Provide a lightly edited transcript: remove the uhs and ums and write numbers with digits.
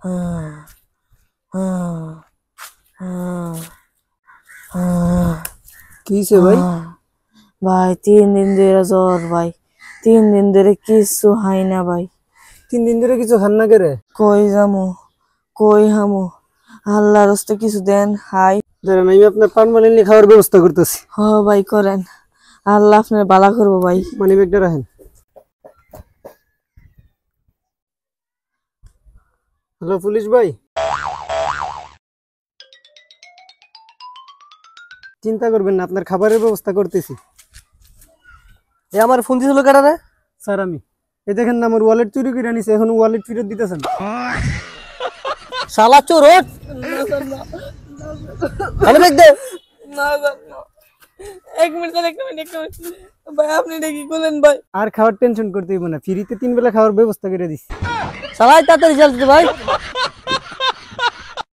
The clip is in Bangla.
কি হইছে ভাই? ভাই 3 দিন ধরে জ্বর ভাই, 3 দিন ধরে কিছু খাই না ভাই। 3 দিন ধরে কিছু খান না করে? কই যামু, কই হামু, আল্লাহর রাস্তে কিছু দেন হাই। ধরেন আমি আপনার পার্মানেন্টলি খাওয়ার ব্যবস্থা করতেছি। হ ভাই করেন, আল্লাহ আপনার বালা করবো ভাই। মানি ব্যাগটা রাখেন। হ্যালো পুলিশ ভাই, চিন্তা করবেন না, আপনার খাবারের ব্যবস্থা করতেছি। এ আমার ফোন দিছিল কেডা রে? স্যার আমি এই দেখেন না, আমার ওয়ালেট চুরি করে নিছে, এখন ওয়ালেট ফেরত দিতেছেন। শালা চোর ওঠ। আমি দেখ দে। না না, এক মিনিট ভাই, আপনি এটা কি করলেন ভাই? আর খাওয়ার টেনশন করতে হইব না, ফ্রিতে 3 বেলা খাওয়ার ব্যবস্থা করে দিছি। শালা তাড়াতাড়ি চল ভাই।